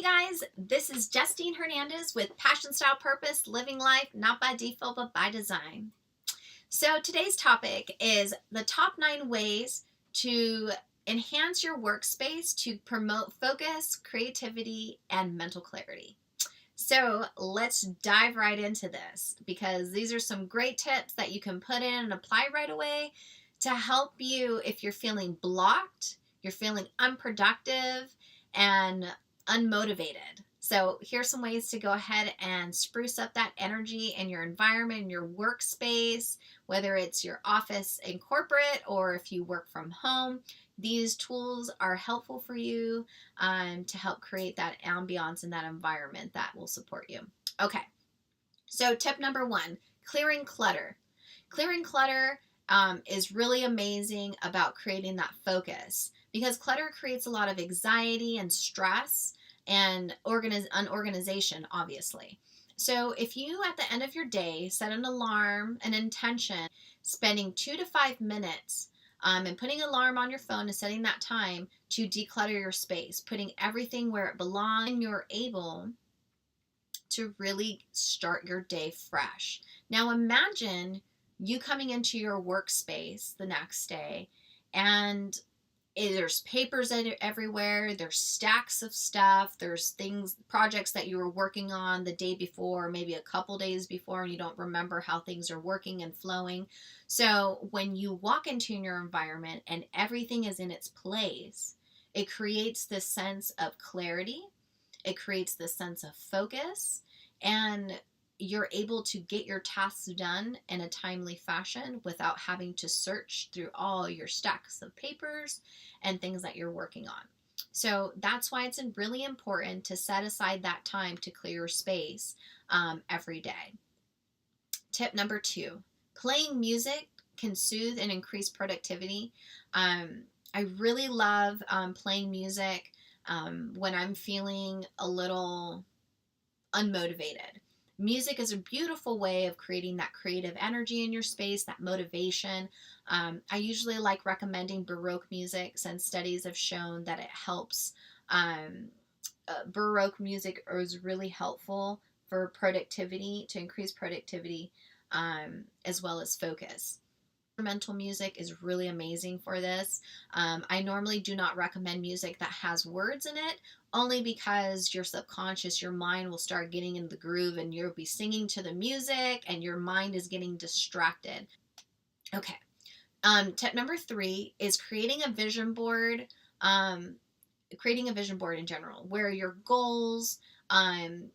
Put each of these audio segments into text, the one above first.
Hey guys, this is Justine Hernandez with Passion Style Purpose, living life not by default but by design. So today's topic is the top 9 ways to enhance your workspace to promote focus, creativity, and mental clarity. So let's dive right into this because these are some great tips that you can put in and apply right away to help you if you're feeling blocked, you're feeling unproductive, and unmotivated. So here's some ways to go ahead and spruce up that energy in your environment, in your workspace, whether it's your office in corporate or if you work from home. These tools are helpful for you to help create that ambiance and that environment that will support you. Okay, so tip number 1, clearing clutter. Clearing clutter is really amazing about creating that focus because clutter creates a lot of anxiety and stress and unorganization, obviously. So if you, at the end of your day, set an alarm, an intention, spending 2 to 5 minutes and putting an alarm on your phone and setting that time to declutter your space, putting everything where it belongs, and you're able to really start your day fresh. Now imagine you coming into your workspace the next day and there's papers everywhere, there's stacks of stuff, there's things, projects that you were working on the day before, maybe a couple days before, and you don't remember how things are working and flowing. So when you walk into your environment and everything is in its place, it creates this sense of clarity, it creates this sense of focus, and you're able to get your tasks done in a timely fashion without having to search through all your stacks of papers and things that you're working on. So that's why it's really important to set aside that time to clear your space every day. Tip number 2, playing music can soothe and increase productivity. I really love playing music when I'm feeling a little unmotivated. Music is a beautiful way of creating that creative energy in your space, that motivation. I usually like recommending Baroque music since studies have shown that it helps. Baroque music is really helpful for productivity, to increase productivity, as well as focus. Instrumental music is really amazing for this. I normally do not recommend music that has words in it, only because your subconscious, your mind will start getting in the groove and you'll be singing to the music and your mind is getting distracted. Okay. Tip number 3 is creating a vision board. Creating a vision board in general, where your goals and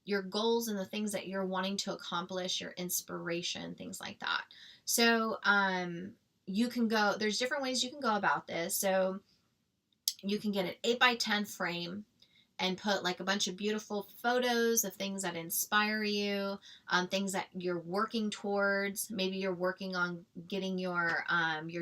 the things that you're wanting to accomplish, your inspiration, things like that. So you can go, there's different ways you can go about this. So you can get an 8x10 frame and put like a bunch of beautiful photos of things that inspire you, things that you're working towards. Maybe you're working on getting your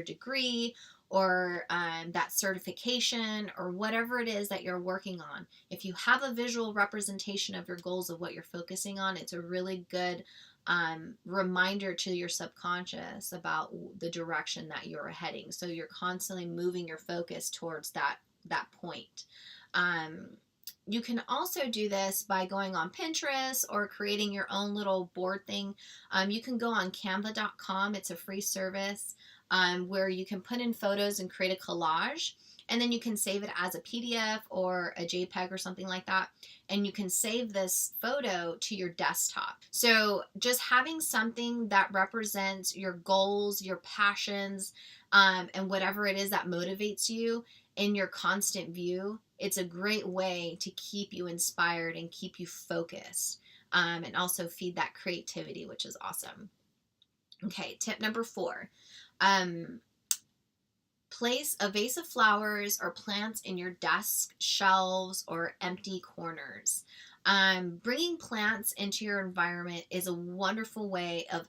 degree or that certification or whatever it is that you're working on. If you have a visual representation of your goals of what you're focusing on, it's a really good reminder to your subconscious about the direction that you're heading. So you're constantly moving your focus towards that point. You can also do this by going on Pinterest or creating your own little board thing. You can go on canva.com. It's a free service where you can put in photos and create a collage. And then you can save it as a PDF or a JPEG or something like that. And you can save this photo to your desktop. So just having something that represents your goals, your passions, and whatever it is that motivates you in your constant view, it's a great way to keep you inspired and keep you focused, and also feed that creativity, which is awesome. Okay, tip number 4. Place a vase of flowers or plants in your desk, shelves, or empty corners. Bringing plants into your environment is a wonderful way of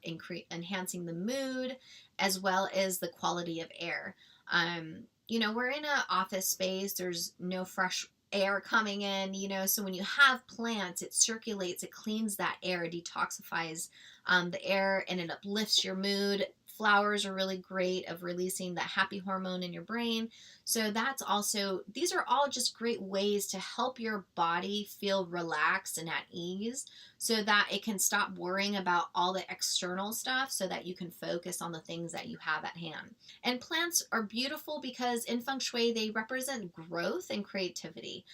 enhancing the mood as well as the quality of air. We're in an office space, there's no fresh air coming in, so when you have plants, it circulates, it cleans that air, it detoxifies the air, and it uplifts your mood, flowers are really great of releasing that happy hormone in your brain. So that's also, these are all just great ways to help your body feel relaxed and at ease so that it can stop worrying about all the external stuff so that you can focus on the things that you have at hand. And plants are beautiful because in feng shui, they represent growth and creativity.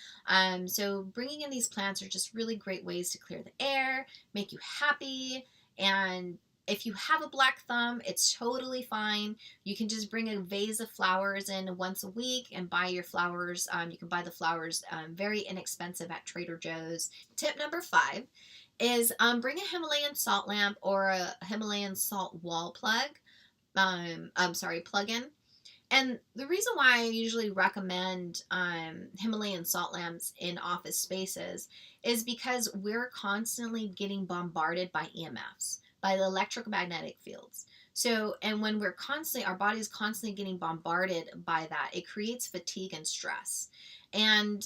So bringing in these plants are just really great ways to clear the air, make you happy. And if you have a black thumb, it's totally fine. You can just bring a vase of flowers in once a week and buy your flowers. You can buy the flowers very inexpensive at Trader Joe's. Tip number 5 is bring a Himalayan salt lamp or a Himalayan salt wall plug. Plug-in. And the reason why I usually recommend Himalayan salt lamps in office spaces is because we're constantly getting bombarded by EMFs, by the electromagnetic fields. So, and when we're constantly, our body's constantly getting bombarded by that, it creates fatigue and stress. And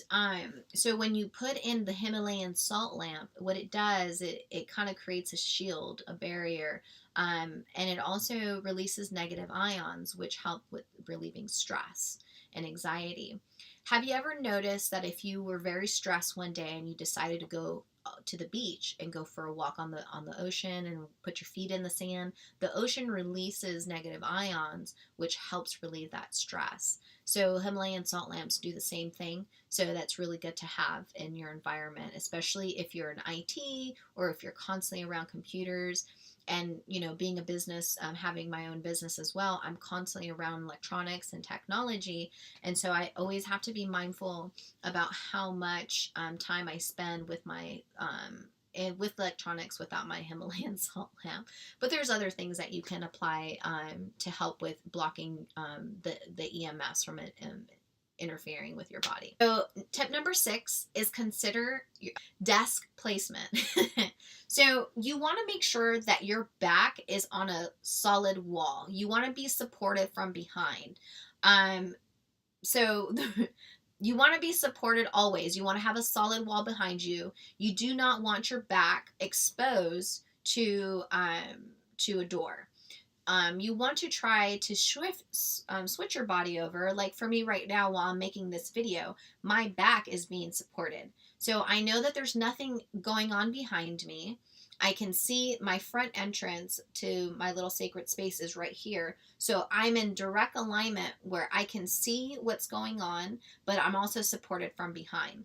so when you put in the Himalayan salt lamp, what it does, it kind of creates a shield, a barrier, and it also releases negative ions, which help with relieving stress and anxiety. Have you ever noticed that if you were very stressed one day and you decided to go to the beach and go for a walk on the ocean and put your feet in the sand, the ocean releases negative ions, which helps relieve that stress. So Himalayan salt lamps do the same thing. So that's really good to have in your environment, especially if you're in IT or if you're constantly around computers. And, you know, being a business, having my own business as well, I'm constantly around electronics and technology. And so I always have to be mindful about how much time I spend with my with electronics without my Himalayan salt lamp. But there's other things that you can apply to help with blocking the EMFs from it interfering with your body. So tip number 6 is consider your desk placement. So you want to make sure that your back is on a solid wall. You want to be supported from behind. So you want to be supported always. You want to have a solid wall behind you. You do not want your back exposed to a door. You want to try to switch your body over. Like for me right now, while I'm making this video, my back is being supported. So I know that there's nothing going on behind me. I can see my front entrance to my little sacred space is right here. So I'm in direct alignment where I can see what's going on, but I'm also supported from behind.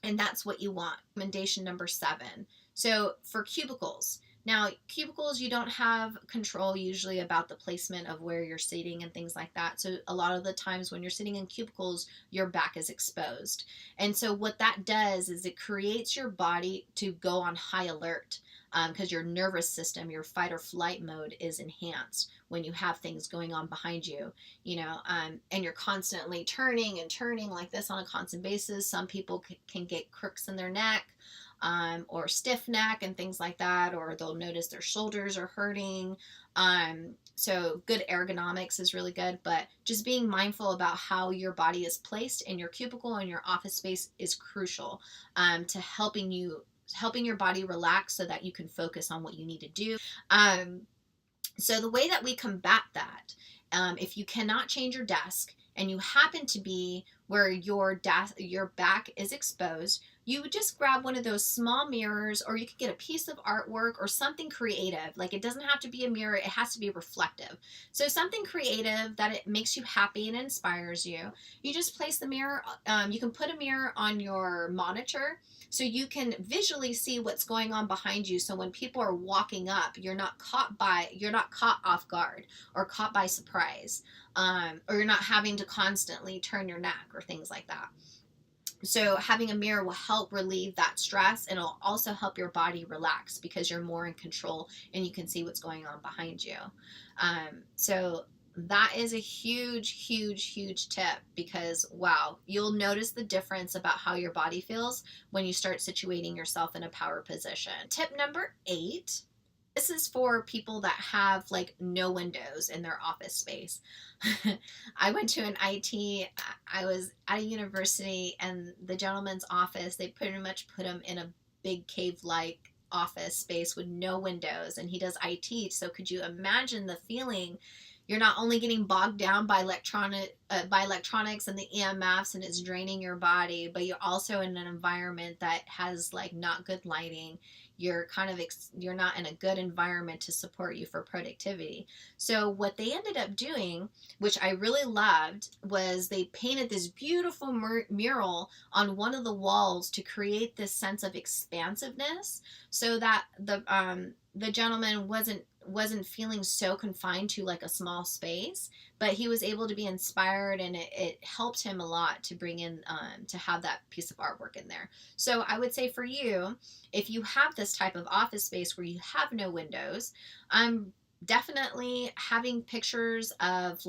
And that's what you want. Recommendation number 7. So for cubicles. Now, cubicles, you don't have control usually about the placement of where you're sitting and things like that. So a lot of the times when you're sitting in cubicles, your back is exposed. And so what that does is it creates your body to go on high alert because your nervous system, your fight or flight mode is enhanced when you have things going on behind you, you know, and you're constantly turning and turning like this on a constant basis. Some people can get crooks in their neck. Or stiff neck and things like that, or they'll notice their shoulders are hurting. So good ergonomics is really good, but just being mindful about how your body is placed in your cubicle and your office space is crucial to helping your body relax so that you can focus on what you need to do. So the way that we combat that, if you cannot change your desk and you happen to be where your back is exposed, you would just grab one of those small mirrors, or you could get a piece of artwork or something creative. Like it doesn't have to be a mirror, it has to be reflective. So something creative that it makes you happy and inspires you. You just place the mirror, you can put a mirror on your monitor so you can visually see what's going on behind you. So when people are walking up, you're not caught off guard or caught by surprise, or you're not having to constantly turn your neck or things like that. So having a mirror will help relieve that stress, and it'll also help your body relax because you're more in control and you can see what's going on behind you. So that is a huge tip because, wow, you'll notice the difference about how your body feels when you start situating yourself in a power position. Tip number 8. This is for people that have like no windows in their office space. I went to an IT, I was at a university, and the gentleman's office, they pretty much put him in a big cave-like office space with no windows, and he does IT. So could you imagine the feeling? You're not only getting bogged down by electronics and the EMFs, and it's draining your body, but you're also in an environment that has like not good lighting. You're kind of you're not in a good environment to support you for productivity. So what they ended up doing, which I really loved, was they painted this beautiful mural on one of the walls to create this sense of expansiveness, so that the gentleman wasn't feeling so confined to like a small space, but he was able to be inspired, and it helped him a lot to bring in to have that piece of artwork in there. So I would say for you, if you have this type of office space where you have no windows, definitely having pictures of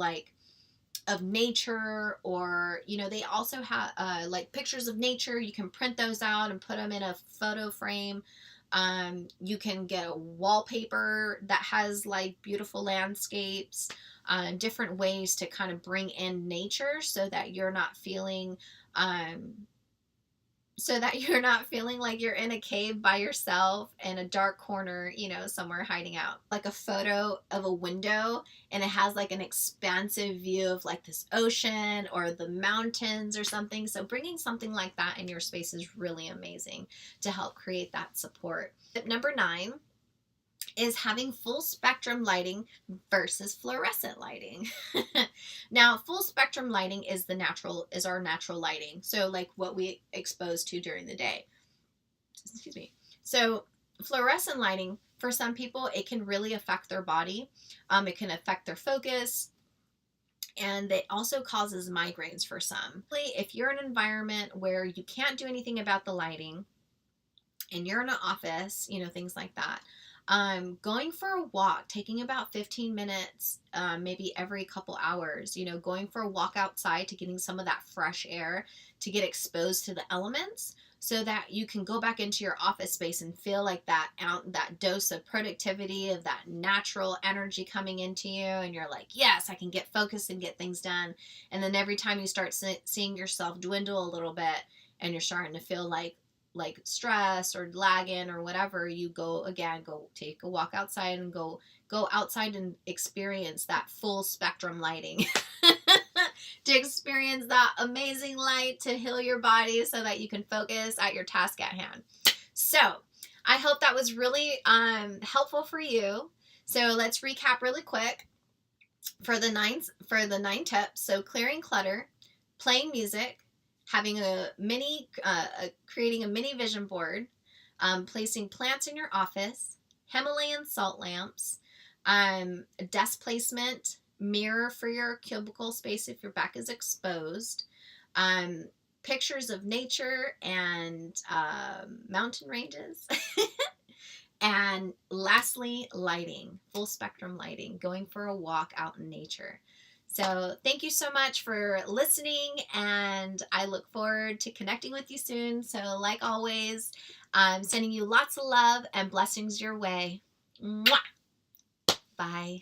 nature, or they also have like pictures of nature. You can print those out and put them in a photo frame. You can get a wallpaper that has like beautiful landscapes, different ways to kind of bring in nature, so that you're not feeling like you're in a cave by yourself in a dark corner, somewhere hiding out. Like a photo of a window, and it has like an expansive view of like this ocean or the mountains or something. So bringing something like that in your space is really amazing to help create that support. Tip number 9 is having full spectrum lighting versus fluorescent lighting. Now, full spectrum lighting is our natural lighting. So like what we expose to during the day. Excuse me. So fluorescent lighting, for some people, it can really affect their body. It can affect their focus, and it also causes migraines for some. If you're in an environment where you can't do anything about the lighting, and you're in an office, things like that, going for a walk, taking about 15 minutes, maybe every couple hours, going for a walk outside to getting some of that fresh air, to get exposed to the elements, so that you can go back into your office space and feel like that dose of productivity, of that natural energy coming into you. And you're like, yes, I can get focused and get things done. And then every time you start seeing yourself dwindle a little bit, and you're starting to feel like stress or lagging or whatever, you go take a walk outside, and go outside and experience that full spectrum lighting. To experience that amazing light, to heal your body so that you can focus at your task at hand. So I hope that was really helpful for you. So let's recap really quick for the 9 tips. So clearing clutter, playing music, having creating a mini vision board, placing plants in your office, Himalayan salt lamps, desk placement, mirror for your cubicle space if your back is exposed, pictures of nature and mountain ranges, and lastly, lighting, full spectrum lighting, going for a walk out in nature. So thank you so much for listening, and I look forward to connecting with you soon. So like always, I'm sending you lots of love and blessings your way. Mwah! Bye.